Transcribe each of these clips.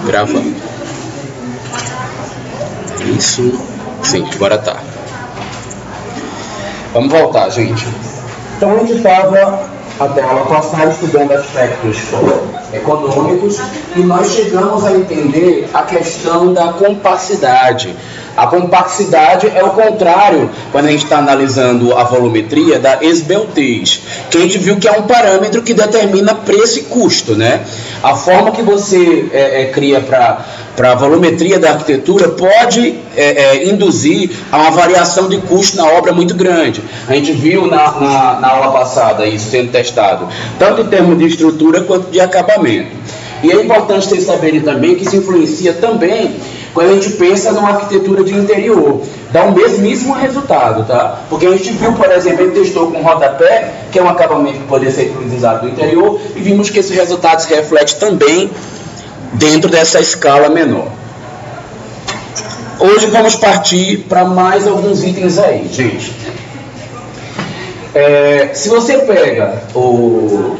Gravando. Isso. Sim, agora tá. Vamos voltar, gente. Então a gente estava até a aula passada estudando aspectos econômicos e nós chegamos a entender a questão da compacidade. A compacidade é o contrário, quando a gente está analisando a volumetria, da esbeltez, que a gente viu que é um parâmetro que determina preço e custo, né? A forma que você cria para a volumetria da arquitetura pode induzir a uma variação de custo na obra muito grande. A gente viu na aula passada isso sendo testado, tanto em termos de estrutura quanto de acabamento. E é importante vocês saberem também que isso influencia também quando a gente pensa numa arquitetura de interior. Dá o mesmíssimo resultado, tá? Porque a gente viu, por exemplo, a gente testou com rodapé, que é um acabamento que poderia ser utilizado no interior, e vimos que esse resultado se reflete também dentro dessa escala menor. Hoje vamos partir para mais alguns itens aí, gente. Se você pega o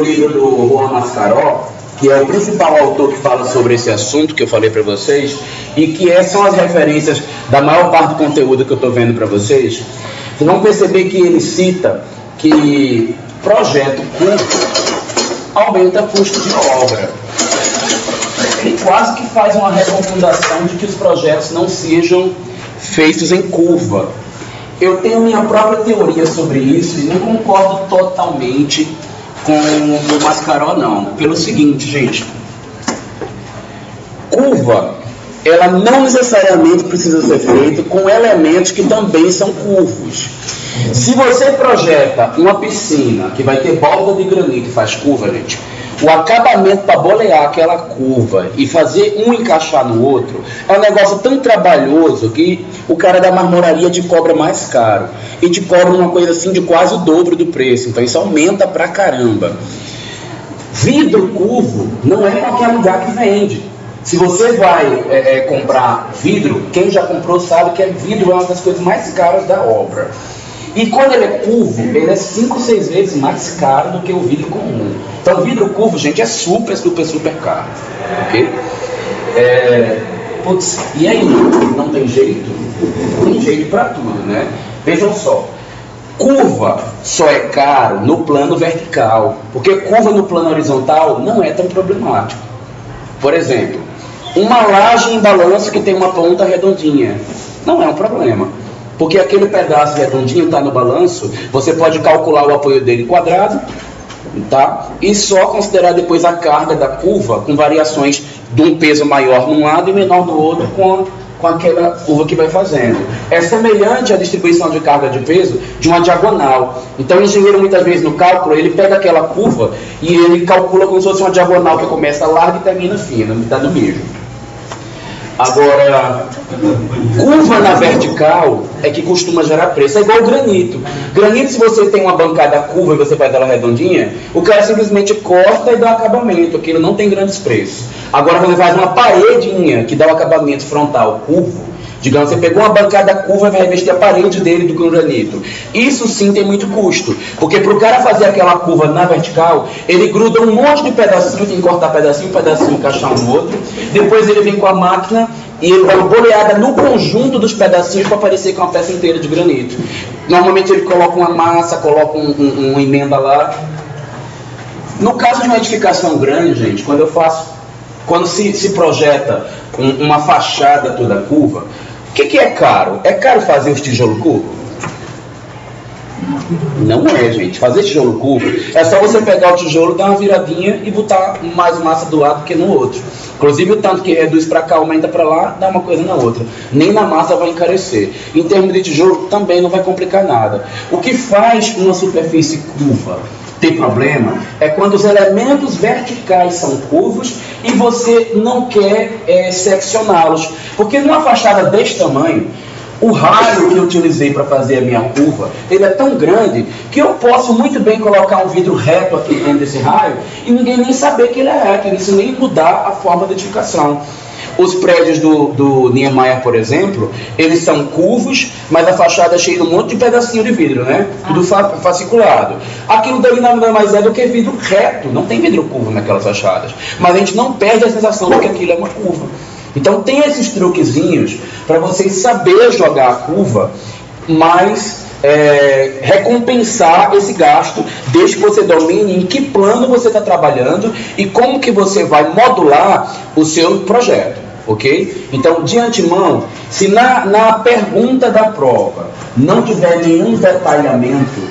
livro do Juan Mascaró, que é o principal autor que fala sobre esse assunto que eu falei para vocês, e que são as referências da maior parte do conteúdo que eu estou vendo para vocês, vocês vão perceber que ele cita que projeto curto aumenta custo de obra. Ele quase que faz uma recomendação de que os projetos não sejam feitos em curva. Eu tenho minha própria teoria sobre isso e não concordo totalmente com o Mascaró, não. Pelo seguinte, gente, curva, ela não necessariamente precisa ser feita com elementos que também são curvos. Se você projeta uma piscina que vai ter borda de granito e faz curva, gente, o acabamento para bolear aquela curva e fazer um encaixar no outro é um negócio tão trabalhoso que o cara da marmoraria te cobra mais caro e te cobra uma coisa assim de quase o dobro do preço. Então isso aumenta pra caramba. Vidro curvo não é qualquer lugar que vende. Se você vai comprar vidro, quem já comprou sabe que vidro é uma das coisas mais caras da obra. E quando ele é curvo, ele é 5, 6 vezes mais caro do que o vidro comum. Então, o vidro curvo, gente, é super, super, super caro. Ok? E aí, não tem jeito? Tem jeito para tudo, né? Vejam só. Curva só é caro no plano vertical, porque curva no plano horizontal não é tão problemático. Por exemplo, uma laje em balanço que tem uma ponta redondinha não é um problema. Porque aquele pedaço redondinho está no balanço, você pode calcular o apoio dele quadrado, tá? E só considerar depois a carga da curva com variações de um peso maior num lado e menor no outro com aquela curva que vai fazendo. É semelhante à distribuição de carga de peso de uma diagonal. Então o engenheiro muitas vezes no cálculo, ele pega aquela curva e ele calcula como se fosse uma diagonal que começa larga e termina fina, metade do mesmo. Agora, curva na vertical é que costuma gerar preço. É igual o granito. Granito, se você tem uma bancada curva e você faz ela redondinha, o cara simplesmente corta e dá acabamento. Aquilo não tem grandes preços. Agora, quando você faz uma paredinha que dá o acabamento frontal curvo, digamos, você pegou uma bancada curva e vai revestir a parede dele do granito. Isso sim tem muito custo. Porque para o cara fazer aquela curva na vertical, ele gruda um monte de pedacinho, tem que cortar pedacinho, encaixar um no outro. Depois ele vem com a máquina e ele dá uma boleada no conjunto dos pedacinhos para parecer com uma peça inteira de granito. Normalmente ele coloca uma massa, coloca uma emenda lá. No caso de uma edificação grande, gente, quando se projeta uma fachada toda curva, o que é caro? É caro fazer os tijolos curvos? Não é, gente. Fazer tijolo curvo é só você pegar o tijolo, dar uma viradinha e botar mais massa do lado que no outro. Inclusive o tanto que reduz para cá, aumenta para lá, dá uma coisa na outra. Nem na massa vai encarecer. Em termos de tijolo, também não vai complicar nada. O que faz uma superfície curva ter problema é quando os elementos verticais são curvos e você não quer seccioná-los. Porque numa fachada desse tamanho, o raio que eu utilizei para fazer a minha curva, ele é tão grande que eu posso muito bem colocar um vidro reto aqui dentro desse raio e ninguém nem saber que ele é reto, isso nem mudar a forma da edificação. Os prédios do Niemeyer, por exemplo, eles são curvos, mas a fachada é cheia de um monte de pedacinho de vidro, né? Tudo fasciculado. Aquilo dali nada mais é do que vidro reto, não tem vidro curvo naquelas fachadas. Mas a gente não perde a sensação de que aquilo é uma curva. Então tem esses truquezinhos para vocês saberem jogar a curva, mas recompensar esse gasto, desde que você domine em que plano você está trabalhando e como que você vai modular o seu projeto, ok? Então, de antemão, se na pergunta da prova não tiver nenhum detalhamento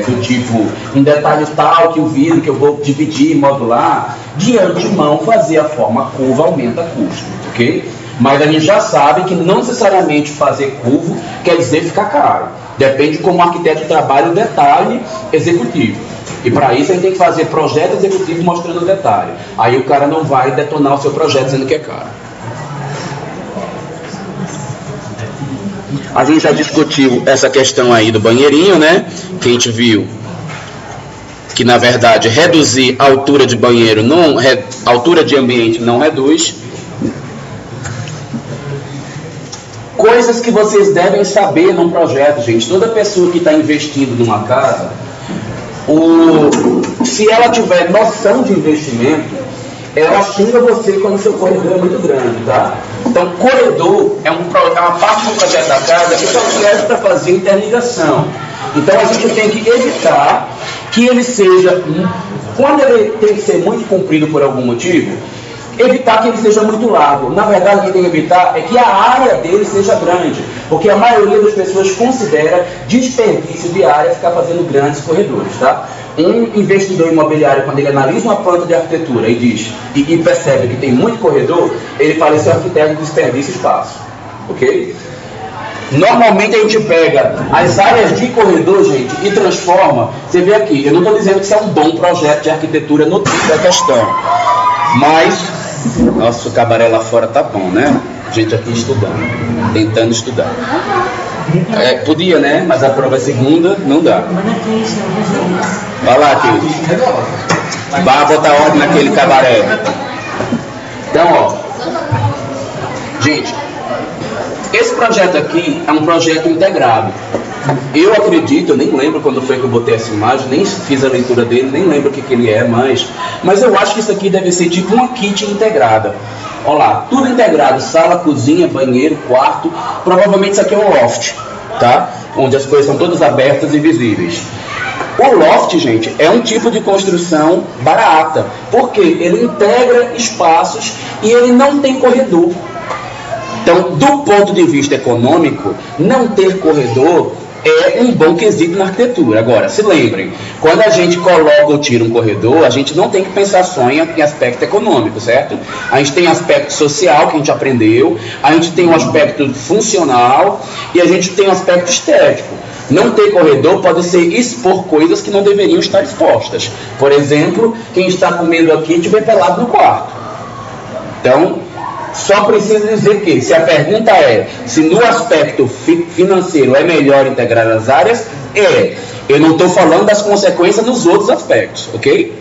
do tipo, um detalhe tal que o vidro que eu vou dividir e modular, de antemão fazer a forma curva aumenta custo, ok? Mas a gente já sabe que não necessariamente fazer curvo quer dizer ficar caro. Depende de como o arquiteto trabalha o detalhe executivo. E para isso a gente tem que fazer projeto executivo mostrando o detalhe. Aí o cara não vai detonar o seu projeto dizendo que é caro. A gente já discutiu essa questão aí do banheirinho, né? Que a gente viu que na verdade reduzir a altura de banheiro, a altura de ambiente não reduz. Coisas que vocês devem saber num projeto, gente. Toda pessoa que está investindo numa casa, se ela tiver noção de investimento, ela xinga você quando o seu corredor é muito grande, tá? Então, corredor é uma parte do projeto da casa que só serve para fazer interligação. Então, a gente tem que evitar que ele seja, quando ele tem que ser muito comprido por algum motivo, evitar que ele seja muito largo. Na verdade, o que tem que evitar é que a área dele seja grande, porque a maioria das pessoas considera desperdício de área ficar fazendo grandes corredores, tá? Um investidor imobiliário, quando ele analisa uma planta de arquitetura e diz, e percebe que tem muito corredor, ele fala, esse arquiteto desperdiça espaço, ok? Normalmente a gente pega as áreas de corredor, gente, e transforma. Você vê aqui, eu não estou dizendo que isso é um bom projeto de arquitetura no tipo da questão, mas nossa, o cabaré lá fora tá bom, né? Gente aqui estudando, tentando estudar. Podia, né? Mas a prova é segunda, não dá. Vai lá, tio. Vai botar ordem naquele cabaré. Então, ó. Gente, esse projeto aqui é um projeto integrado. Eu acredito, eu nem lembro quando foi que eu botei essa imagem, nem fiz a leitura dele, nem lembro o que ele é mais, mas eu acho que isso aqui deve ser tipo uma kit integrada. Olha lá, tudo integrado, sala, cozinha, banheiro, quarto, provavelmente isso aqui é um loft, tá? Onde as coisas são todas abertas e visíveis. O loft, gente, é um tipo de construção barata, porque ele integra espaços e ele não tem corredor. Então, do ponto de vista econômico, não ter corredor é um bom quesito na arquitetura. Agora, se lembrem, quando a gente coloca ou tira um corredor, a gente não tem que pensar só em aspecto econômico, certo? A gente tem aspecto social, que a gente aprendeu, a gente tem um aspecto funcional e a gente tem um aspecto estético. Não ter corredor pode ser expor coisas que não deveriam estar expostas. Por exemplo, quem está comendo aqui estiver pelado no quarto. Então, só preciso dizer que, se a pergunta é se no aspecto financeiro é melhor integrar as áreas, eu não estou falando das consequências nos outros aspectos, ok?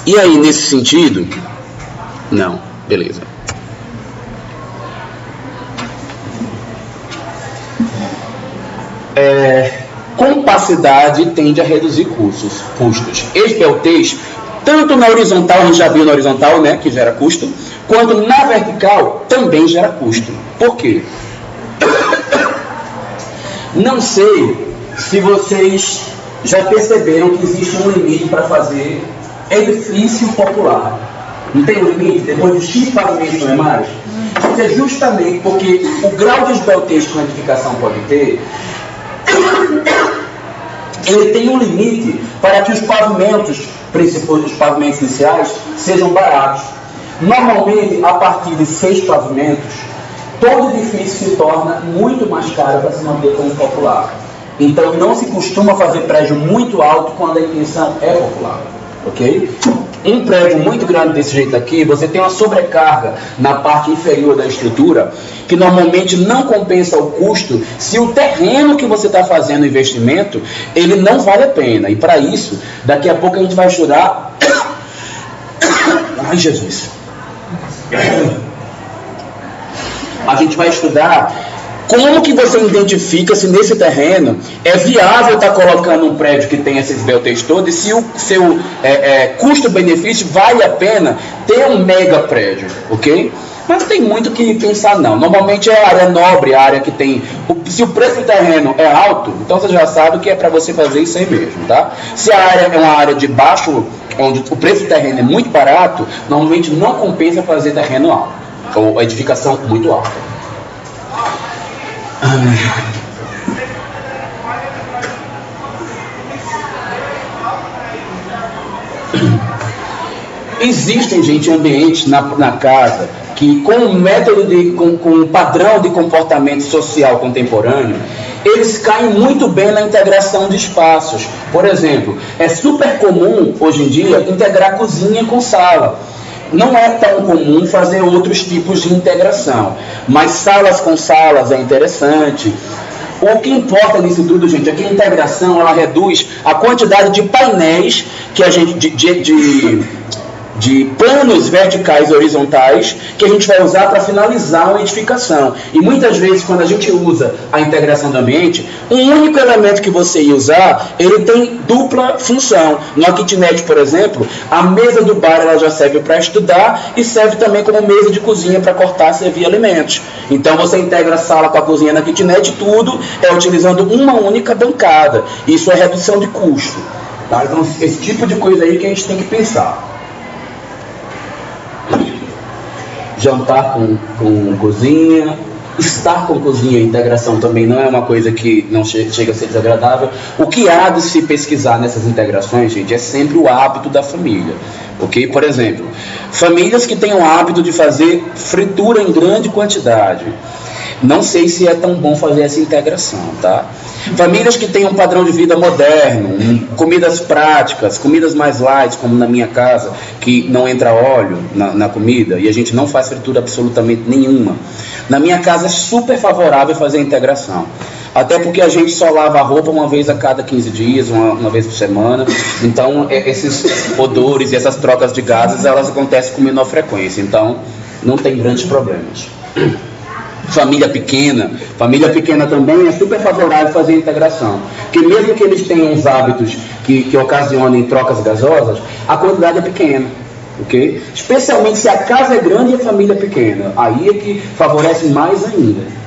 E aí, nesse sentido, não, beleza. Compacidade tende a reduzir custos. Esbeltez, tanto na horizontal, a gente já viu na horizontal, né, que gera custo, quanto na vertical também gera custo. Por quê? Não sei se vocês já perceberam que existe um limite para fazer edifício popular. Não tem um limite? Depois de X pavimentos não é mais? Isso é justamente porque o grau de esbeltez que uma edificação pode ter, ele tem um limite para que os pavimentos principais, os pavimentos iniciais, sejam baratos. Normalmente, a partir de 6 pavimentos, todo edifício se torna muito mais caro para se manter como popular. Então, não se costuma fazer prédio muito alto quando a intenção é popular, ok? Um prédio muito grande desse jeito aqui, você tem uma sobrecarga na parte inferior da estrutura, que normalmente não compensa o custo se o terreno que você está fazendo o investimento, ele não vale a pena. E para isso, daqui a pouco a gente vai estudar... Ai, Jesus! A gente vai estudar como que você identifica se nesse terreno é viável estar colocando um prédio que tem esses belters todos e se o seu custo-benefício vale a pena ter um mega prédio, ok? Mas tem muito que pensar não. Normalmente é a área nobre, a área que tem... Se o preço do terreno é alto, então você já sabe que é para você fazer isso aí mesmo, tá? Se a área é uma área de baixo, onde o preço do terreno é muito barato, normalmente não compensa fazer terreno alto, ou edificação muito alta. Existem, gente, ambientes na casa que com um método com um padrão de comportamento social contemporâneo, eles caem muito bem na integração de espaços. Por exemplo, é super comum hoje em dia integrar cozinha com sala. Não é tão comum fazer outros tipos de integração, mas salas com salas é interessante. O que importa nisso tudo, gente, é que a integração ela reduz a quantidade de painéis que a gente de planos verticais e horizontais que a gente vai usar para finalizar uma edificação. E muitas vezes, quando a gente usa a integração do ambiente, um único elemento que você ia usar, ele tem dupla função. No kitnet, por exemplo, a mesa do bar ela já serve para estudar e serve também como mesa de cozinha para cortar e servir alimentos. Então você integra a sala com a cozinha na kitnet, tudo é utilizando uma única bancada. Isso é redução de custo. Tá? Então esse tipo de coisa aí que a gente tem que pensar. Jantar com cozinha, estar com cozinha, integração também não é uma coisa que não chega a ser desagradável. O que há de se pesquisar nessas integrações, gente, é sempre o hábito da família, ok? Por exemplo, famílias que têm o hábito de fazer fritura em grande quantidade, não sei se é tão bom fazer essa integração, tá? Famílias que têm um padrão de vida moderno, comidas práticas, comidas mais light, como na minha casa, que não entra óleo na comida e a gente não faz fritura absolutamente nenhuma. Na minha casa é super favorável fazer a integração. Até porque a gente só lava a roupa uma vez a cada 15 dias, uma vez por semana. Então, esses odores e essas trocas de gases, elas acontecem com menor frequência. Então, não tem grandes problemas. Família pequena também é super favorável fazer integração. Porque mesmo que eles tenham uns hábitos que ocasionem trocas gasosas, a quantidade é pequena. Okay? Especialmente se a casa é grande e a família é pequena. Aí é que favorece mais ainda.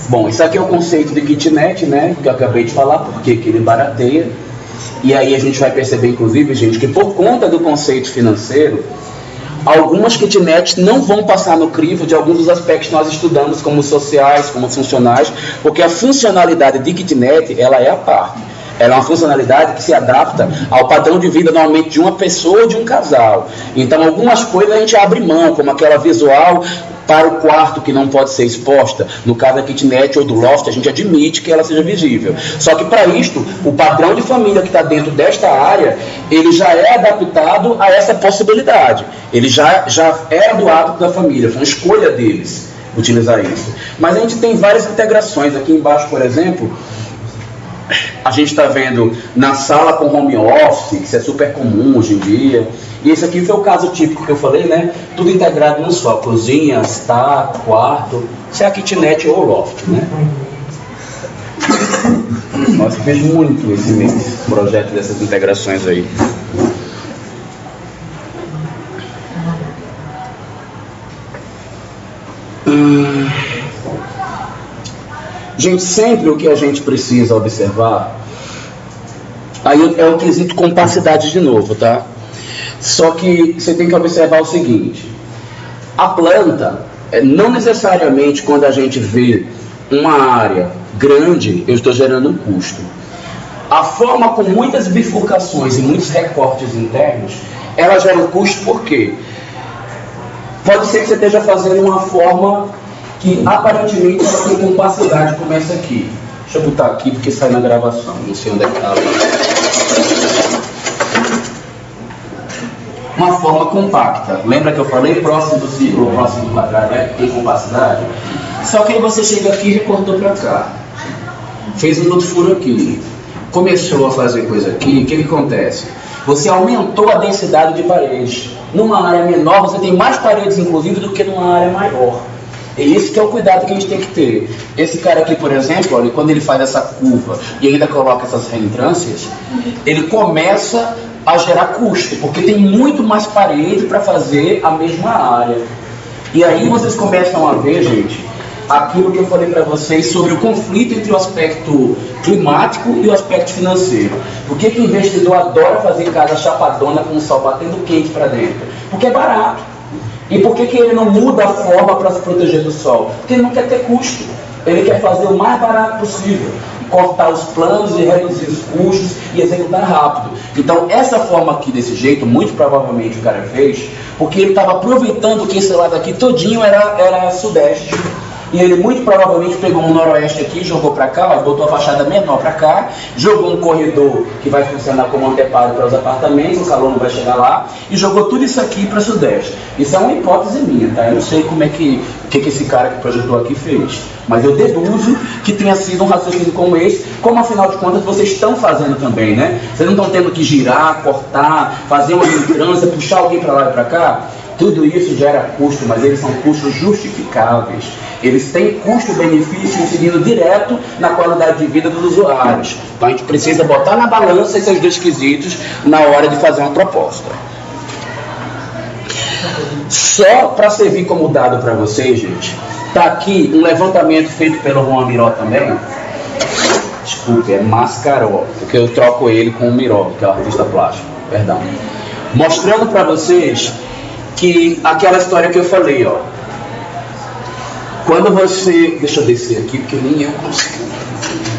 Bom, isso aqui é o conceito de kitnet, né, que eu acabei de falar, porque ele barateia. E aí a gente vai perceber, inclusive, gente, que por conta do conceito financeiro, algumas kitnets não vão passar no crivo de alguns dos aspectos que nós estudamos, como sociais, como funcionais, porque a funcionalidade de kitnet, ela é a parte. Ela é uma funcionalidade que se adapta ao padrão de vida normalmente de uma pessoa ou de um casal. Então algumas coisas a gente abre mão, como aquela visual para o quarto que não pode ser exposta. No caso da kitnet ou do loft, a gente admite que ela seja visível. Só que para isto, o padrão de família que está dentro desta área, ele já é adaptado a essa possibilidade. Ele já é do hábito da família, foi uma escolha deles utilizar isso. Mas a gente tem várias integrações. Aqui embaixo, por exemplo, a gente está vendo na sala com home office, que isso é super comum hoje em dia. E esse aqui foi o caso típico que eu falei, né? Tudo integrado num só. Cozinha, estar, quarto. Isso é a kitnet ou loft, né? Nossa, eu vejo muito esse projeto dessas integrações aí. Gente, sempre o que a gente precisa observar, aí é o quesito compacidade de novo, tá? Só que você tem que observar o seguinte: a planta, não necessariamente quando a gente vê uma área grande, eu estou gerando um custo. A forma com muitas bifurcações e muitos recortes internos, ela gera um custo por quê? Pode ser que você esteja fazendo uma forma que aparentemente só tem compacidade, começa aqui. Deixa eu botar aqui porque sai na gravação, não sei onde é que está. Uma forma compacta. Lembra que eu falei próximo do círculo, próximo do quadrado, né? Tem compacidade. Só que aí você chega aqui e recortou para cá. fez um outro furo aqui, começou a fazer coisa aqui, o que acontece? Você aumentou a densidade de paredes. Numa área menor, você tem mais paredes, inclusive, do que numa área maior. E esse que é o cuidado que a gente tem que ter. Esse cara aqui, por exemplo, olha, quando ele faz essa curva e ainda coloca essas reentrâncias, ele começa a gerar custo, porque tem muito mais parede para fazer a mesma área. E aí vocês começam a ver, gente, aquilo que eu falei para vocês sobre o conflito entre o aspecto climático e o aspecto financeiro. Por que o investidor adora fazer casa chapadona com o sol batendo quente para dentro? Porque é barato. E por que ele não muda a forma para se proteger do sol? Porque ele não quer ter custo. Ele quer fazer o mais barato possível. Cortar os planos e reduzir os custos e executar rápido. Então, essa forma aqui, desse jeito, muito provavelmente o cara fez, porque ele estava aproveitando que esse lado aqui todinho era sudeste. E ele muito provavelmente pegou um noroeste aqui, jogou para cá, botou a fachada menor para cá, jogou um corredor que vai funcionar como anteparo para os apartamentos, o calor não vai chegar lá, e jogou tudo isso aqui para sudeste. Isso é uma hipótese minha, tá? Eu não sei como é que esse cara que projetou aqui fez, mas eu deduzo que tenha sido um raciocínio como esse, como afinal de contas vocês estão fazendo também, né? Vocês não estão tendo que girar, cortar, fazer uma hidrância, puxar alguém para lá e para cá? Tudo isso gera custo, mas eles são custos justificáveis. Eles têm custo-benefício incidindo direto na qualidade de vida dos usuários. Então a gente precisa botar na balança esses dois quesitos na hora de fazer uma proposta. Só para servir como dado para vocês, gente, está aqui um levantamento feito pelo Juan Miró também. Desculpe, é Mascaró, porque eu troco ele com o Miró, que é o artista plástico, perdão. Mostrando para vocês que aquela história que eu falei, ó. Quando você... Deixa eu descer aqui, porque nem eu consigo.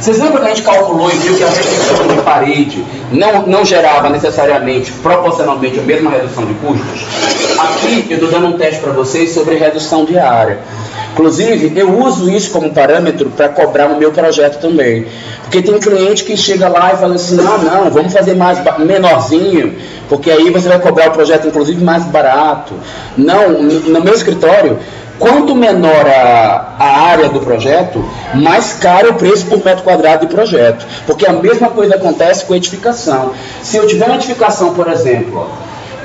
Vocês lembram que a gente calculou e viu que a restrição de parede não gerava necessariamente, proporcionalmente, a mesma redução de custos? Aqui eu estou dando um teste para vocês sobre redução de área. Inclusive, eu uso isso como parâmetro para cobrar no meu projeto também. Porque tem cliente que chega lá e fala assim, não, vamos fazer mais menorzinho, porque aí você vai cobrar o projeto, inclusive, mais barato. Não, no meu escritório, quanto menor a área do projeto, mais caro o preço por metro quadrado de projeto. Porque a mesma coisa acontece com edificação. Se eu tiver uma edificação, por exemplo, ó,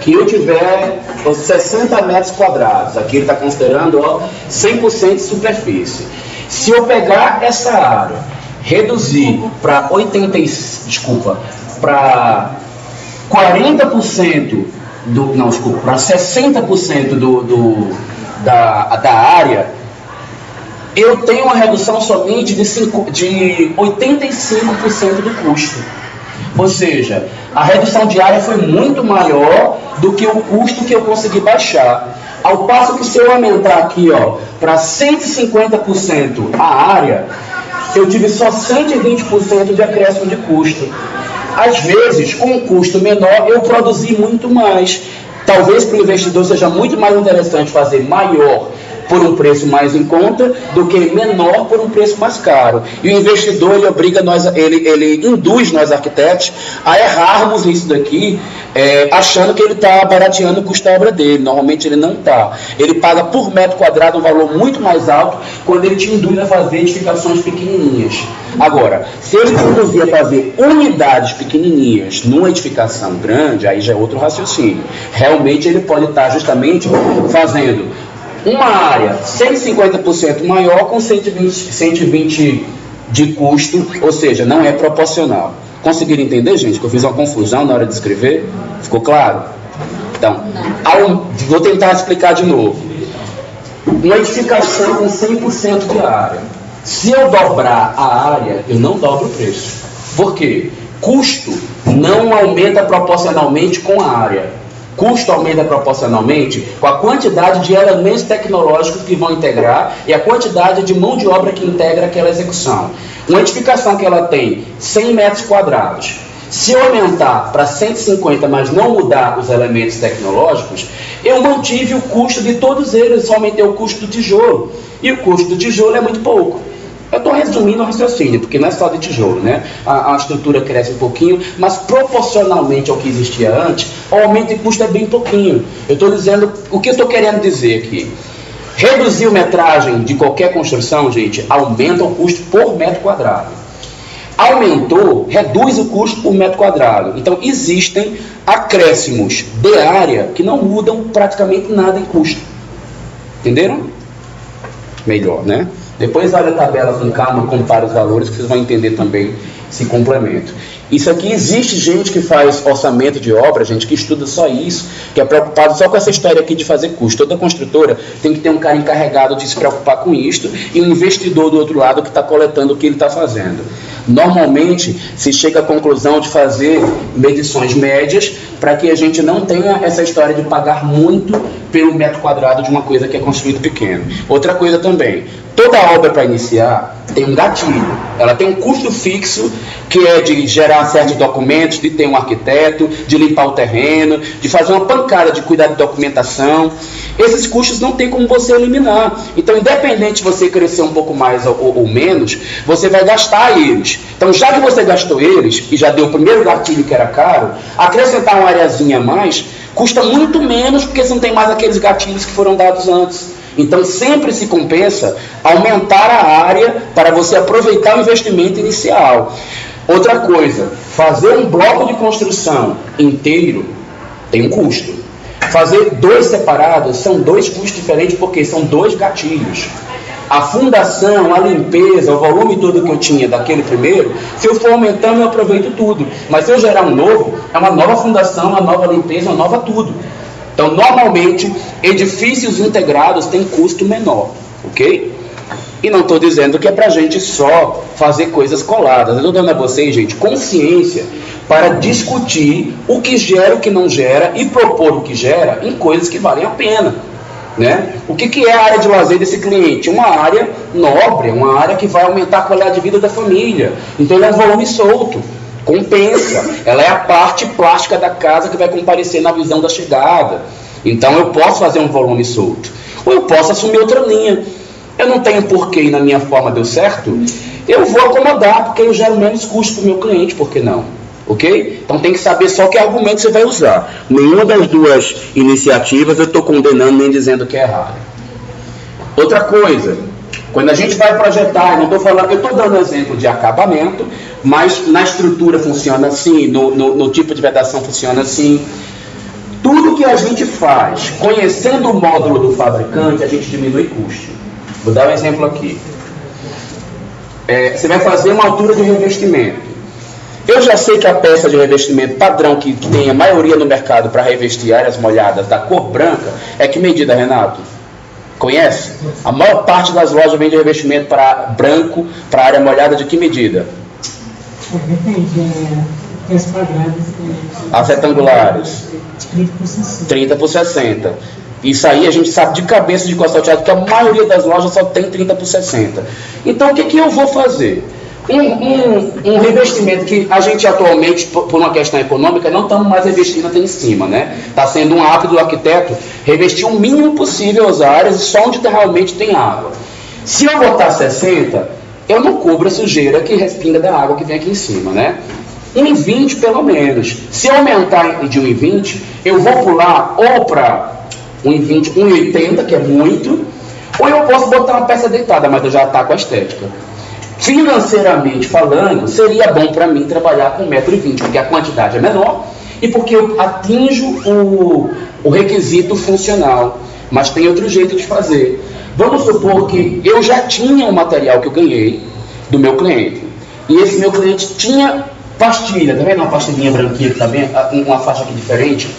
que eu tiver 60 metros quadrados, aqui ele está considerando 100% de superfície. Se eu pegar essa área, reduzir para 40% para 60% da área, eu tenho uma redução somente de 85% do custo. Ou seja, a redução de área foi muito maior do que o custo que eu consegui baixar. Ao passo que se eu aumentar aqui para 150% a área, eu tive só 120% de acréscimo de custo. Às vezes, com um custo menor, eu produzi muito mais. Talvez para o investidor seja muito mais interessante fazer maior por um preço mais em conta do que menor por um preço mais caro. E o investidor, ele obriga nós, ele induz nós arquitetos a errarmos nisso daqui, achando que ele está barateando o custo da obra dele. Normalmente ele não está. Ele paga por metro quadrado um valor muito mais alto quando ele te induz a fazer edificações pequenininhas. Agora, se ele te induzir a fazer unidades pequenininhas numa edificação grande, aí já é outro raciocínio. Realmente ele pode estar justamente fazendo uma área 150% maior com 120 de custo, ou seja, não é proporcional. Conseguiram entender, gente, que eu fiz uma confusão na hora de escrever? Ficou claro? Então, vou tentar explicar de novo. Uma edificação com 100% de área. Se eu dobrar a área, eu não dobro o preço. Por quê? Custo não aumenta proporcionalmente com a área. Custo aumenta proporcionalmente com a quantidade de elementos tecnológicos que vão integrar e a quantidade de mão de obra que integra aquela execução. Uma edificação que ela tem 100 metros quadrados, se eu aumentar para 150, mas não mudar os elementos tecnológicos, eu mantive o custo de todos eles, só aumentei o custo do tijolo. E o custo do tijolo é muito pouco. Eu estou resumindo o raciocínio, porque não é só de tijolo, né? A estrutura cresce um pouquinho, mas proporcionalmente ao que existia antes, o aumento de custo é bem pouquinho. Eu estou dizendo, o que eu estou querendo dizer aqui? Reduzir a metragem de qualquer construção, gente, aumenta o custo por metro quadrado. aumentou, reduz o custo por metro quadrado. Então, existem acréscimos de área que não mudam praticamente nada em custo. Entenderam? Melhor, né? Depois olha a tabela com calma, compara os valores, que vocês vão entender também esse complemento. Isso aqui, existe gente que faz orçamento de obra, gente que estuda só isso, que é preocupado só com essa história aqui de fazer custo. Toda construtora tem que ter um cara encarregado de se preocupar com isto e um investidor do outro lado que está coletando o que ele está fazendo. Normalmente, se chega à conclusão de fazer medições médias para que a gente não tenha essa história de pagar muito pelo metro quadrado de uma coisa que é construído pequeno. Outra coisa também, toda obra para iniciar tem um gatilho. Ela tem um custo fixo, que é de gerar certos documentos, de ter um arquiteto, de limpar o terreno, de fazer uma pancada de cuidar de documentação. Esses custos não tem como você eliminar. Então, independente de você crescer um pouco mais ou menos, você vai gastar eles. Então, já que você gastou eles, e já deu o primeiro gatilho que era caro, acrescentar uma areazinha a mais, custa muito menos, porque você não tem mais aqueles gatilhos que foram dados antes. Então, sempre se compensa aumentar a área para você aproveitar o investimento inicial. Outra coisa, fazer um bloco de construção inteiro tem um custo. Fazer dois separados são dois custos diferentes, porque são dois gatilhos. A fundação, a limpeza, o volume todo que eu tinha daquele primeiro, se eu for aumentando, eu aproveito tudo. Mas se eu gerar um novo, é uma nova fundação, uma nova limpeza, uma nova tudo. Então, normalmente, edifícios integrados têm custo menor, ok? E não estou dizendo que é para a gente só fazer coisas coladas. Eu estou dando a vocês, gente, consciência para discutir o que gera, o que não gera e propor o que gera em coisas que valem a pena, né? O que é a área de lazer desse cliente? Uma área nobre, uma área que vai aumentar a qualidade de vida da família. Então, ele é um volume solto. Compensa, ela é a parte plástica da casa que vai comparecer na visão da chegada. Então eu posso fazer um volume solto, ou eu posso assumir outra linha. Eu não tenho porquê e na minha forma deu certo, eu vou acomodar, porque eu gero menos custo para o meu cliente, por que não? Ok? Então tem que saber só que argumento você vai usar. Nenhuma das duas iniciativas eu estou condenando nem dizendo que é errado. Outra coisa, quando a gente vai projetar, não estou falando, eu estou dando exemplo de acabamento, mas na estrutura funciona assim, no tipo de vedação funciona assim. Tudo que a gente faz, conhecendo o módulo do fabricante, a gente diminui custo. Vou dar um exemplo aqui. Você vai fazer uma altura de revestimento. Eu já sei que a peça de revestimento padrão que tem a maioria no mercado para revestir áreas molhadas da cor branca, é que medida, Renato? Conhece? A maior parte das lojas vende revestimento para branco, para área molhada, de que medida? Depende, as quadradas. As retangulares? 30 por 60. Isso aí a gente sabe de cabeça de qual salteado, que a maioria das lojas só tem 30 por 60. Então o que eu vou fazer? Um revestimento que a gente atualmente, por uma questão econômica, não estamos mais revestindo até em cima, né? Está sendo um hábito do arquiteto revestir o mínimo possível as áreas, só onde realmente tem água. Se eu botar 60, eu não cubro a sujeira que respinga da água que vem aqui em cima, né? 1,20 pelo menos. Se eu aumentar de 1,20, eu vou pular ou para 1,20, 1,80, que é muito, ou eu posso botar uma peça deitada, mas eu já ataco a estética. Financeiramente falando, seria bom para mim trabalhar com 1,20 m, porque a quantidade é menor e porque eu atinjo o requisito funcional. Mas tem outro jeito de fazer. Vamos supor que eu já tinha um material que eu ganhei do meu cliente. E esse meu cliente tinha pastilha. Tá vendo uma pastilhinha branquinha que tá bem, uma faixa aqui diferente?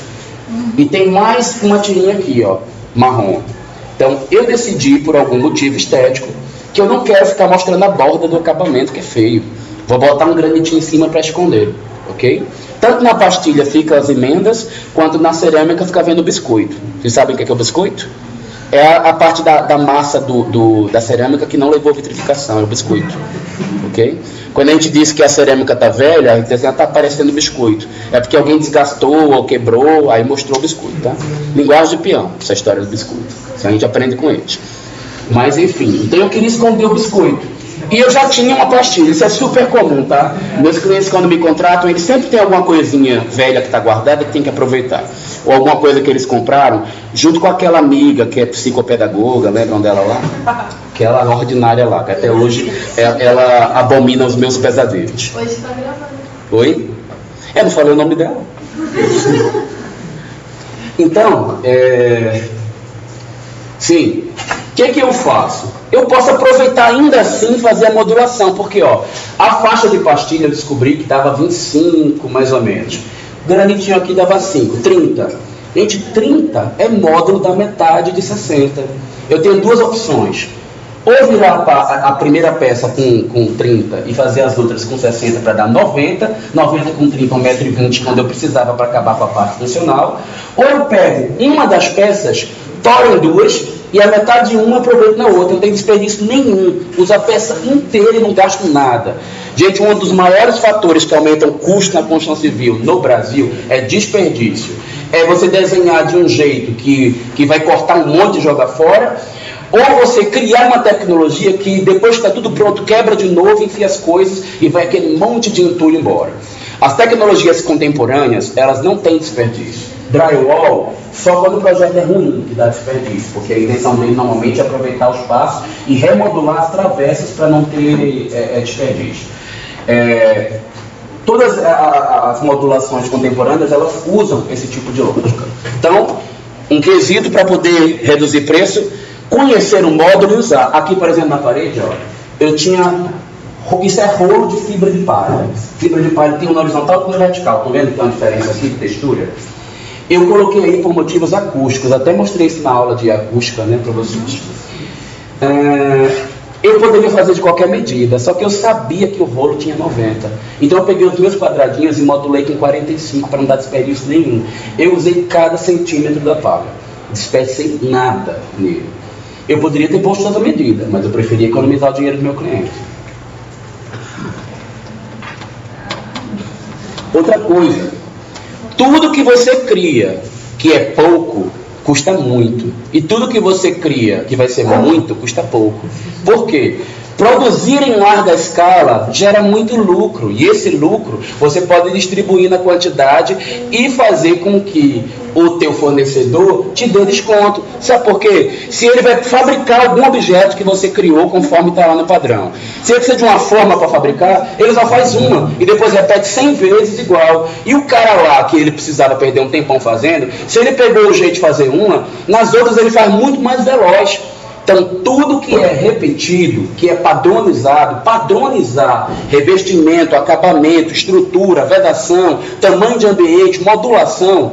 E tem mais uma tirinha aqui, ó, marrom. Então, eu decidi, por algum motivo estético, que eu não quero ficar mostrando a borda do acabamento, que é feio. Vou botar um granitinho em cima para esconder, ok? Tanto na pastilha fica as emendas, quanto na cerâmica fica vendo o biscoito. Vocês sabem o que é o biscoito? É a parte da massa da cerâmica que não levou vitrificação, é o biscoito, ok? Quando a gente diz que a cerâmica está velha, a gente diz que ela está parecendo biscoito. É porque alguém desgastou ou quebrou, aí mostrou o biscoito, tá? Linguagem de peão, essa história do biscoito. Isso a gente aprende com eles. Mas enfim, então eu queria esconder o biscoito. E eu já tinha uma pastilha, isso é super comum, tá? Meus clientes, quando me contratam, eles sempre têm alguma coisinha velha que está guardada que tem que aproveitar. Ou alguma coisa que eles compraram, junto com aquela amiga que é psicopedagoga, lembram dela lá? Aquela ordinária lá, que até hoje ela abomina os meus pesadelos. Hoje está gravando. Oi? Eu não falei o nome dela. Então, sim, o que eu faço? Eu posso aproveitar ainda assim e fazer a modulação, porque a faixa de pastilha eu descobri que dava 25 mais ou menos. O granitinho aqui dava 5, 30. Gente, 30 é módulo da metade de 60. Eu tenho duas opções. Ou virar a primeira peça com 30 e fazer as outras com 60 para dar 90 com 30, 1,20 m quando eu precisava para acabar com a parte funcional. Ou eu pego uma das peças, toro em duas e a metade de uma aproveito na outra. Não tem desperdício nenhum. Uso a peça inteira e não gasto nada. Gente, um dos maiores fatores que aumentam o custo na construção civil no Brasil é desperdício. É você desenhar de um jeito que vai cortar um monte e jogar fora, ou você criar uma tecnologia que depois que está tudo pronto, quebra de novo, enfia as coisas e vai aquele monte de entulho embora. As tecnologias contemporâneas, elas não têm desperdício. Drywall, só quando o projeto é ruim que dá desperdício, porque a intenção dele normalmente é aproveitar o espaço e remodular as travessas para não ter desperdício. Todas as modulações contemporâneas, elas usam esse tipo de lógica. Então, um quesito para poder reduzir preço, conhecer o módulo e usar. Aqui, por exemplo, na parede, eu tinha... Isso é rolo de fibra de palha. Fibra de palha tem uma horizontal e uma vertical. Estão vendo que tem uma diferença aqui de textura? Eu coloquei aí por motivos acústicos. Até mostrei isso na aula de acústica, né, para vocês. Eu poderia fazer de qualquer medida, só que eu sabia que o rolo tinha 90. Então eu peguei os meus quadradinhos e modulei com 45 para não dar desperdício nenhum. Eu usei cada centímetro da palha. Desperdicei nada nele. Eu poderia ter posto essa medida, mas eu preferia economizar o dinheiro do meu cliente. Outra coisa, tudo que você cria que é pouco, custa muito. E tudo que você cria que vai ser muito, custa pouco. Por quê? Produzir em larga escala gera muito lucro. E esse lucro você pode distribuir na quantidade e fazer com que o teu fornecedor te dê desconto. Sabe por quê? Se ele vai fabricar algum objeto que você criou conforme está lá no padrão. Se ele precisa de uma forma para fabricar, ele só faz uma e depois repete 100 vezes igual. E o cara lá que ele precisava perder um tempão fazendo, se ele pegou o jeito de fazer uma, nas outras ele faz muito mais veloz. Então, tudo que é repetido, que é padronizado, padronizar revestimento, acabamento, estrutura, vedação, tamanho de ambiente, modulação,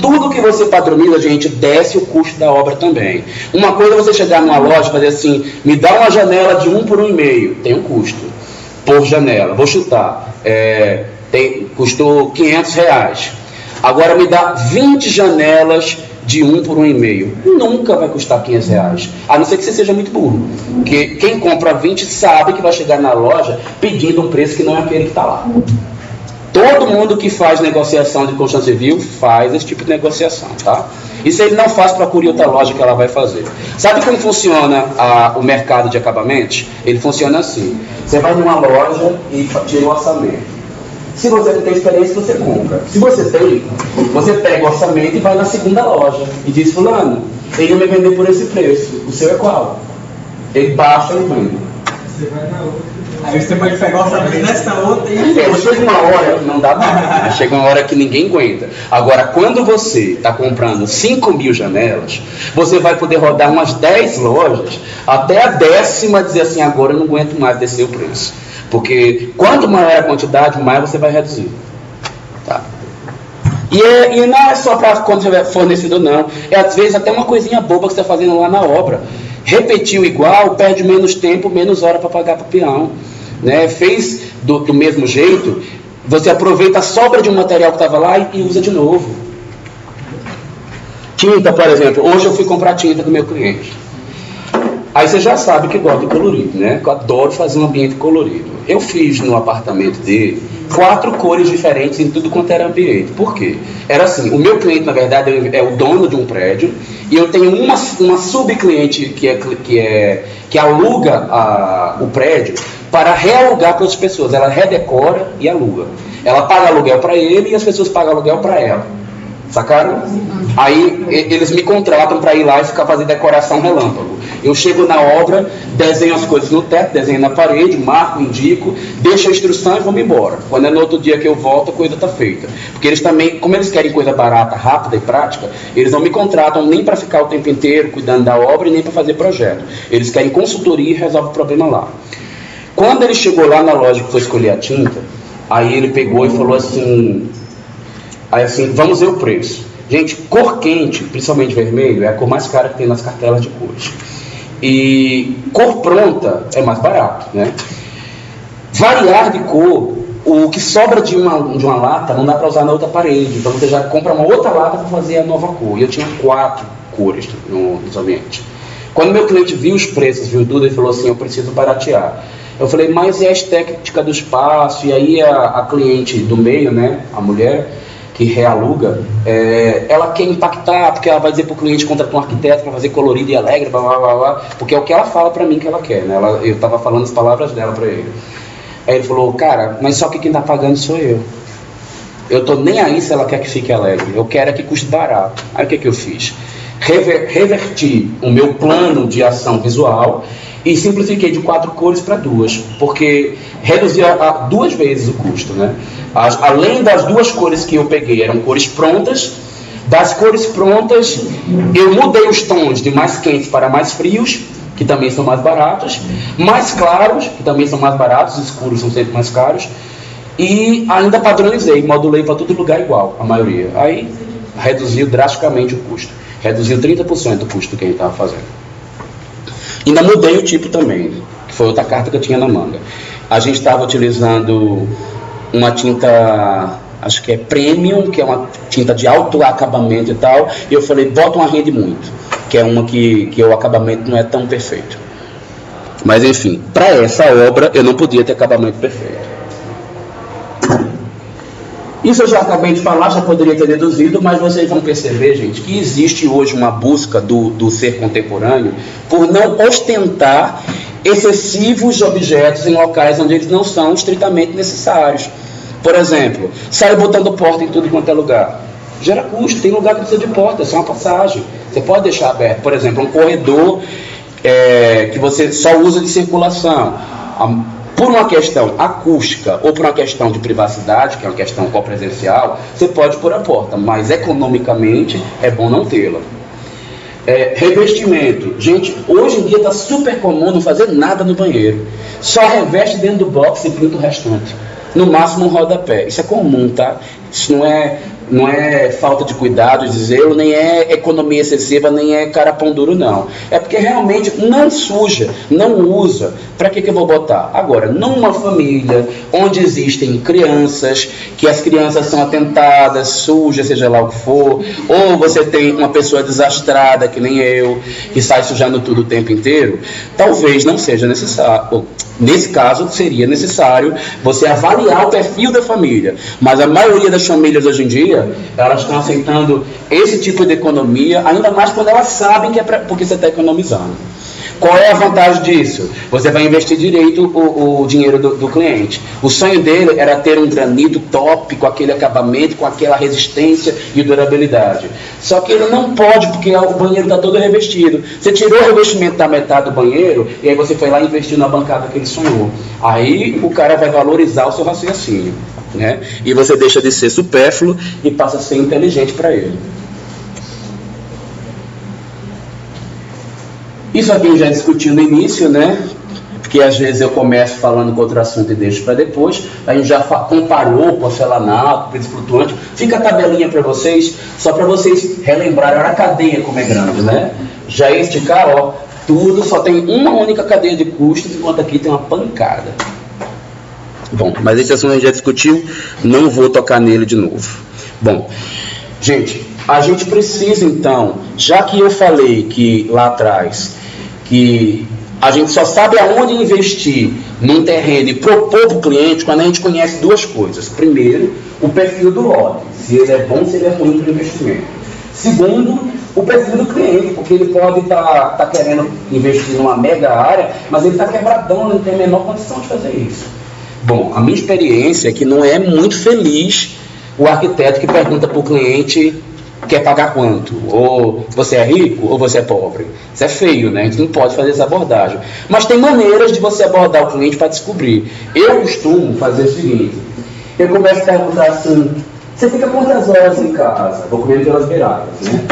tudo que você padroniza, gente, desce o custo da obra também. Uma coisa é você chegar numa loja e fazer assim, me dá uma janela de 1 por 1,5, tem um custo por janela, vou chutar, custou R$500. Agora me dá 20 janelas de 1 por 1,5. Nunca vai custar R$500. A não ser que você seja muito burro. Porque quem compra 20 sabe que vai chegar na loja pedindo um preço que não é aquele que está lá. Todo mundo que faz negociação de construção civil faz esse tipo de negociação, tá? E se ele não faz, procure outra loja que ela vai fazer. Sabe como funciona o mercado de acabamentos? Ele funciona assim. Você vai numa loja e tira o orçamento. Se você não tem experiência, você compra. Se você tem, você pega o orçamento e vai na segunda loja e diz, fulano, ele vai me vender por esse preço. O seu é qual? Ele baixa e vende. Você vai na outra. Aí você pode pegar o orçamento nessa outra e... Chega uma hora que não dá mais. Chega uma hora que ninguém aguenta. Agora, quando você está comprando 5.000 janelas, você vai poder rodar umas 10 lojas, até a 10ª dizer assim, agora eu não aguento mais descer o preço. Porque quanto maior a quantidade, mais você vai reduzir. Tá? E não é só para quando você é fornecedor, não. É às vezes até uma coisinha boba que você está fazendo lá na obra. Repetiu igual, perde menos tempo, menos hora para pagar para o peão. Né? Fez do mesmo jeito, você aproveita a sobra de um material que estava lá e usa de novo. Tinta, por exemplo. Hoje eu fui comprar tinta com o meu cliente. Aí você já sabe que gosta de colorido, né? Eu adoro fazer um ambiente colorido. Eu fiz no apartamento dele 4 cores diferentes em tudo quanto era ambiente. Por quê? Era assim, o meu cliente, na verdade, é o dono de um prédio e eu tenho uma subcliente que aluga o prédio para realugar para outras pessoas. Ela redecora e aluga. Ela paga aluguel para ele e as pessoas pagam aluguel para ela. Sacaram? Aí eles me contratam para ir lá e ficar fazendo decoração relâmpago. Eu chego na obra, desenho as coisas no teto, desenho na parede, marco, indico, deixo a instrução e vou-me embora. Quando é no outro dia que eu volto, a coisa está feita. Porque eles também, como eles querem coisa barata, rápida e prática, eles não me contratam nem para ficar o tempo inteiro cuidando da obra e nem para fazer projeto. Eles querem consultoria e resolve o problema lá. Quando ele chegou lá na loja que foi escolher a tinta, aí ele pegou e falou assim, vamos ver o preço. Gente, cor quente, principalmente vermelho, é a cor mais cara que tem nas cartelas de cores. E cor pronta é mais barato, né? Variar de cor, o que sobra de uma lata não dá para usar na outra parede. Então você já compra uma outra lata para fazer a nova cor. E eu tinha 4 cores nos ambientes. Quando meu cliente viu os preços, viu tudo, ele falou assim, eu preciso baratear. Eu falei, mas é a estética do espaço? E aí a cliente do meio, né, a mulher que realuga, ela quer impactar, porque ela vai dizer para o cliente, contratar um arquiteto para fazer colorido e alegre, blá, blá, blá, blá, porque é o que ela fala para mim que ela quer, né? Eu estava falando as palavras dela para ele. Aí ele falou, cara, mas só que quem está pagando sou eu. Eu estou nem aí se ela quer que fique alegre, eu quero é que custe barato. Aí o que eu fiz? Reverti o meu plano de ação visual e simplifiquei de 4 cores para 2, porque reduzia 2 vezes o custo, né? Além das 2 cores que eu peguei, eram cores prontas. Das cores prontas, eu mudei os tons de mais quentes para mais frios, que também são mais baratos, mais claros, que também são mais baratos, escuros são sempre mais caros, e ainda padronizei, modulei para todo lugar igual, a maioria. Aí reduziu drasticamente o custo, reduziu 30% o custo que a gente estava fazendo. Ainda mudei o tipo também, que foi outra carta que eu tinha na manga. A gente estava utilizando uma tinta, acho que é premium, que é uma tinta de alto acabamento e tal, e eu falei, bota uma rende muito, que é uma que o acabamento não é tão perfeito. Mas enfim, para essa obra eu não podia ter acabamento perfeito. Isso eu já acabei de falar, já poderia ter deduzido, mas vocês vão perceber, gente, que existe hoje uma busca do ser contemporâneo por não ostentar excessivos objetos em locais onde eles não são estritamente necessários. Por exemplo, sai botando porta em tudo quanto é lugar. Gera custo, tem lugar que precisa de porta, é só uma passagem. Você pode deixar aberto, por exemplo, um corredor que você só usa de circulação. Por uma questão acústica ou por uma questão de privacidade, que é uma questão copresencial, você pode pôr a porta, mas economicamente é bom não tê-la. Revestimento. Gente, hoje em dia está super comum não fazer nada no banheiro. Só reveste dentro do box e pinta o restante. No máximo um rodapé. Isso é comum, tá? Isso não é falta de cuidado, de zelo, nem é economia excessiva, nem é cara pão duro, não. É porque realmente não suja, não usa. Para que eu vou botar? Agora, numa família onde existem crianças, que as crianças são atentadas, sujas, seja lá o que for, ou você tem uma pessoa desastrada, que nem eu, que sai sujando tudo o tempo inteiro, talvez não seja necessário. Nesse caso, seria necessário você avaliar o perfil da família. Mas a maioria das famílias hoje em dia, elas estão aceitando esse tipo de economia, ainda mais quando elas sabem que é porque você está economizando. Qual é a vantagem disso? Você vai investir direito o dinheiro do cliente. O sonho dele era ter um granito top, com aquele acabamento, com aquela resistência e durabilidade. Só que ele não pode, porque o banheiro está todo revestido. Você tirou o revestimento da metade do banheiro, e aí você foi lá e investiu na bancada que ele sonhou. Aí o cara vai valorizar o seu raciocínio, né? E você deixa de ser supérfluo e passa a ser inteligente para ele. Isso aqui eu já discuti no início, né? Porque às vezes eu começo falando com outro assunto e deixo para depois. A gente já comparou porcelanato, piso flutuante. Fica a tabelinha para vocês, só para vocês relembrarem. Olha a cadeia como é grande, né? Já este cara, ó, tudo só tem uma única cadeia de custos, enquanto aqui tem uma pancada. Bom, mas esse assunto a gente já discutiu, não vou tocar nele de novo. Bom, gente, a gente precisa então, já que eu falei que lá atrás, que a gente só sabe aonde investir num terreno e propor para o cliente quando a gente conhece 2 coisas. Primeiro, o perfil do lote, se ele é bom, se ele é ruim para o investimento. Segundo, o perfil do cliente, porque ele pode estar querendo investir numa mega área, mas ele está quebradão, não tem a menor condição de fazer isso. Bom, a minha experiência é que não é muito feliz o arquiteto que pergunta para o cliente quer pagar quanto? Ou você é rico ou você é pobre? Isso é feio, né? A gente não pode fazer essa abordagem. Mas tem maneiras de você abordar o cliente para descobrir. Eu costumo fazer o seguinte: eu começo a perguntar assim, você fica quantas horas em casa? Vou comendo pelas beiradas, né?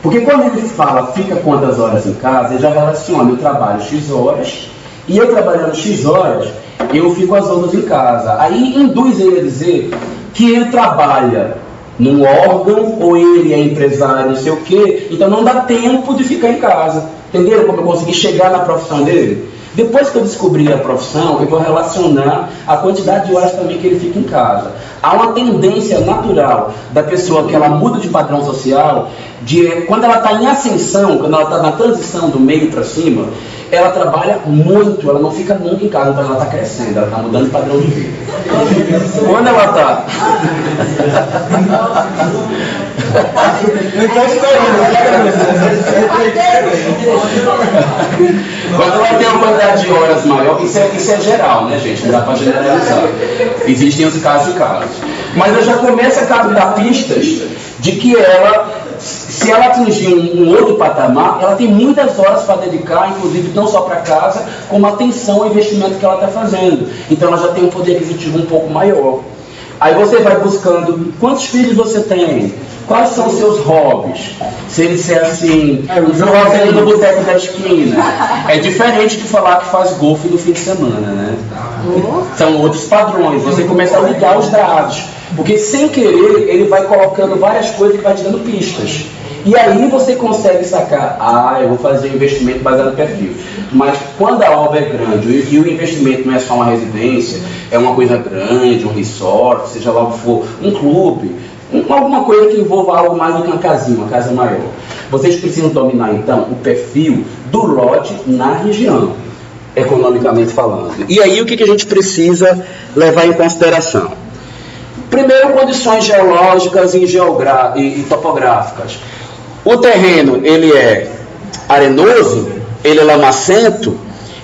Porque quando ele fala fica quantas horas em casa, ele já relaciona, eu trabalho X horas, e eu trabalhando X horas, eu fico as outras em casa. Aí induz ele a dizer que ele trabalha num órgão, ou ele é empresário, não sei o quê, então não dá tempo de ficar em casa. Entenderam como eu consegui chegar na profissão dele? Depois que eu descobrir a profissão, eu vou relacionar a quantidade de horas também que ele fica em casa. Há uma tendência natural da pessoa que ela muda de padrão social, quando ela está em ascensão, quando ela está na transição do meio para cima, ela trabalha muito, ela não fica nunca em casa, então ela está crescendo, ela está mudando de padrão de vida. Quando ela está... Quando ela tem uma quantidade de horas maior, isso é geral, né, gente? Não dá para generalizar. Existem os casos e casos. Mas eu já começo a captar pistas de que ela, se ela atingir um outro patamar, ela tem muitas horas para dedicar, inclusive não só para casa, como atenção ao investimento que ela está fazendo. Então ela já tem um poder aquisitivo um pouco maior. Aí você vai buscando, quantos filhos você tem? Quais são os seus hobbies? Se ele disser assim, eu jogo ali no boteco da esquina, é diferente de falar que faz golfe no fim de semana, né? São outros padrões, você começa a ligar os dados, porque sem querer ele vai colocando várias coisas que vai te dando pistas. E aí você consegue sacar, eu vou fazer um investimento baseado no perfil. Mas quando a obra é grande e o investimento não é só uma residência, é uma coisa grande, um resort, seja lá o que for, um clube, alguma coisa que envolva algo mais do que uma casinha, uma casa maior. Vocês precisam dominar então o perfil do lote na região, economicamente falando. E aí o que a gente precisa levar em consideração? Primeiro, condições geológicas e topográficas. O terreno, ele é arenoso, ele é lamacento,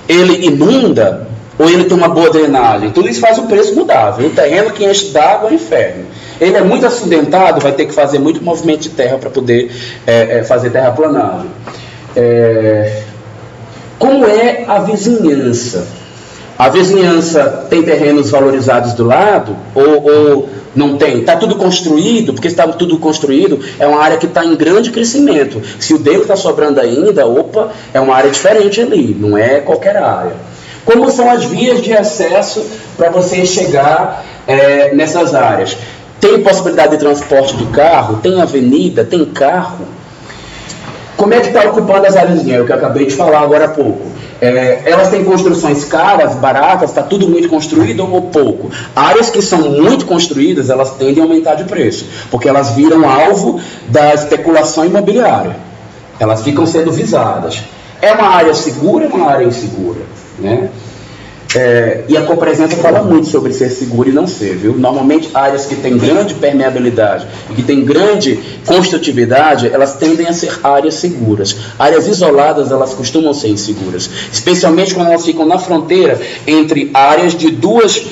ele inunda, ou ele tem uma boa drenagem. Tudo isso faz o preço mudar. Viu? O terreno que enche d'água é um inferno. Ele é muito acidentado, vai ter que fazer muito movimento de terra para poder fazer terraplanagem. Como é a vizinhança? A vizinhança tem terrenos valorizados do lado ou não tem? Está tudo construído, porque está tudo construído, é uma área que está em grande crescimento. Se o dele está sobrando ainda, é uma área diferente ali, não é qualquer área. Como são as vias de acesso para você chegar nessas áreas? Tem possibilidade de transporte de carro? Tem avenida? Tem carro? Como é que está ocupando as áreas de dinheiro, que eu acabei de falar agora há pouco? Elas têm construções caras, baratas, está tudo muito construído ou pouco? Áreas que são muito construídas, elas tendem a aumentar de preço, porque elas viram alvo da especulação imobiliária. Elas ficam sendo visadas. É uma área segura ou uma área insegura? Né? E a Copresença fala muito sobre ser seguro e não ser, viu? Normalmente áreas que têm grande permeabilidade e que têm grande construtividade, elas tendem a ser áreas seguras. Áreas isoladas, elas costumam ser inseguras, especialmente quando elas ficam na fronteira entre áreas de dois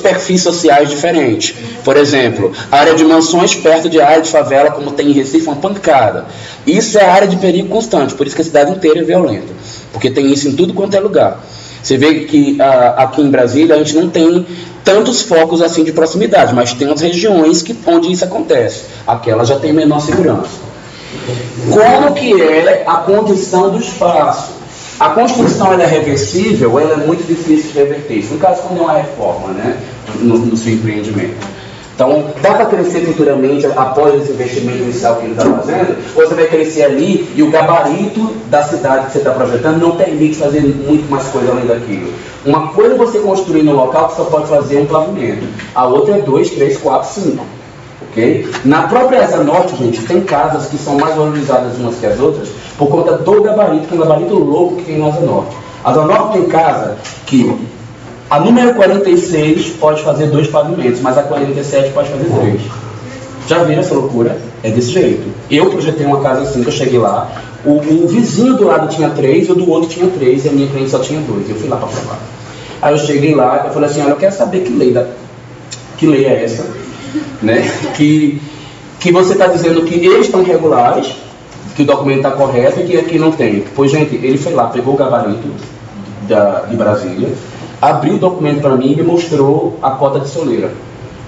perfis sociais diferentes. Por exemplo, área de mansões perto de área de favela, como tem em Recife, uma pancada. Isso é área de perigo constante, por isso que a cidade inteira é violenta, porque tem isso em tudo quanto é lugar. Você vê que aqui em Brasília a gente não tem tantos focos assim de proximidade, mas tem as regiões onde isso acontece. Aquela já tem menor segurança. Como que é a condição do espaço? A construção ela é reversível, ela é muito difícil de reverter. Isso no caso quando é uma reforma, né, no seu empreendimento. Então, dá para crescer futuramente após esse investimento inicial que ele está fazendo, ou você vai crescer ali e o gabarito da cidade que você está projetando não permite fazer muito mais coisa além daquilo. Uma coisa é você construir no local que só pode fazer um pavimento, a outra é 2, 3, 4, 5. Okay? Na própria Asa Norte, gente, tem casas que são mais valorizadas umas que as outras por conta do gabarito, que é um gabarito louco que tem na Asa Norte. A Asa Norte tem casa que a número 46 pode fazer 2 pavimentos, mas a 47 pode fazer 3. Já viram essa loucura? É desse jeito. Eu projetei uma casa assim, que eu cheguei lá, o vizinho do lado tinha 3, o do outro tinha 3, e a minha cliente só tinha 2. Eu fui lá para provar. Aí eu cheguei lá, eu falei assim, olha, eu quero saber que lei é essa, né? Que que você está dizendo que eles estão regulares, que o documento está correto e que aqui não tem. Pois, gente, ele foi lá, pegou o gabarito de Brasília, abriu o documento para mim e me mostrou a cota de soleira,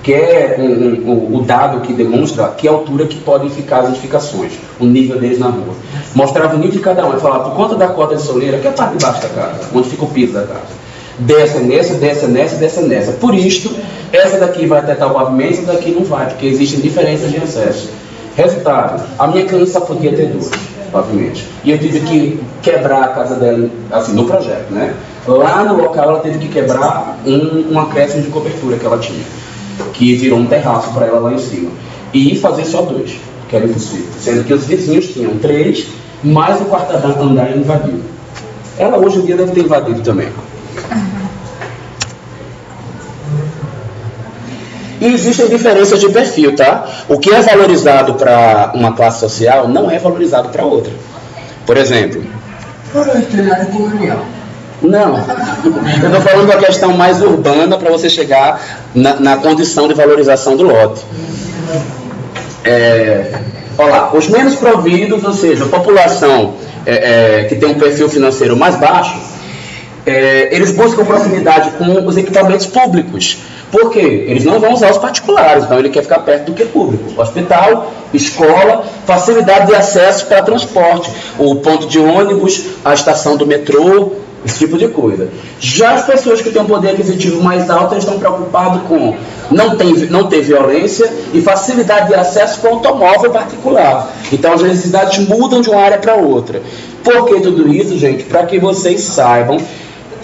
que é o dado que demonstra que altura que podem ficar as edificações, o nível deles na rua. Mostrava o nível de cada um, e falava, por conta da cota de soleira, que é a parte de baixo da casa, onde fica o piso da casa. Desce nessa, desce nessa, desce nessa. Por isto, essa daqui vai até tal pavimento, essa daqui não vai, porque existem diferenças de acesso. Resultado, a minha cliente só podia ter 2 pavimentos. E eu tive que quebrar a casa dela, assim, no projeto, né? Lá no local ela teve que quebrar um acréscimo de cobertura que ela tinha, que virou um terraço para ela lá em cima. E fazer só 2, que era impossível. Sendo que os vizinhos tinham 3, mais o quarto andar invadido. Ela hoje em dia deve ter invadido também. E existem diferenças de perfil, tá? O que é valorizado para uma classe social não é valorizado para outra. Por exemplo... Não. Eu estou falando da questão mais urbana para você chegar na condição de valorização do lote. Olha lá, os menos providos, ou seja, a população que tem um perfil financeiro mais baixo, eles buscam proximidade com os equipamentos públicos. Por quê? Eles não vão usar os particulares, então ele quer ficar perto do que é público. Hospital, escola, facilidade de acesso para transporte, o ponto de ônibus, a estação do metrô, esse tipo de coisa. Já as pessoas que têm um poder aquisitivo mais alto, eles estão preocupados com não ter violência e facilidade de acesso com automóvel particular. Então as necessidades mudam de uma área para outra. Por que tudo isso, gente? Para que vocês saibam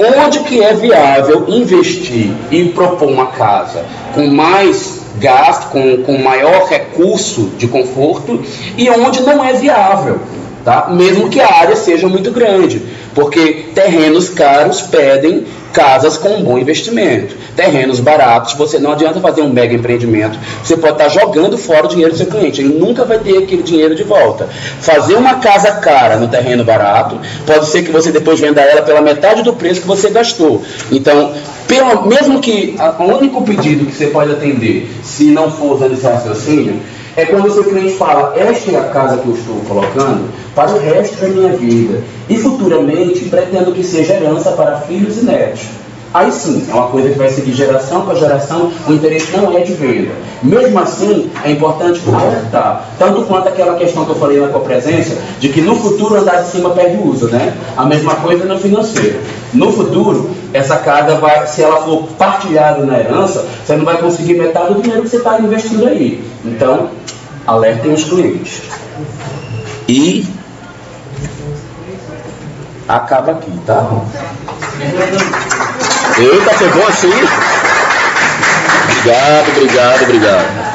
onde que é viável investir e propor uma casa com mais gasto, com maior recurso de conforto, e onde não é viável, tá? Mesmo que a área seja muito grande, porque terrenos caros pedem casas com um bom investimento. Terrenos baratos, você não adianta fazer um mega empreendimento, você pode estar jogando fora o dinheiro do seu cliente, ele nunca vai ter aquele dinheiro de volta. Fazer uma casa cara no terreno barato, pode ser que você depois venda ela pela metade do preço que você gastou. Então, mesmo que o único pedido que você pode atender, se não for usando esse raciocínio, é quando o seu cliente fala, esta é a casa que eu estou colocando para o resto da minha vida e futuramente pretendo que seja herança para filhos e netos. Aí sim, é uma coisa que vai seguir geração para geração, o interesse não é de venda. Mesmo assim, é importante alertar, tanto quanto aquela questão que eu falei na copresença, de que no futuro andar de cima perde o uso, né? A mesma coisa no financeiro. No futuro, essa casa vai, se ela for partilhada na herança, você não vai conseguir metade do dinheiro que você está investindo aí. Então, alertem os clientes. E acaba aqui, tá? Eita, pegou assim? Obrigado.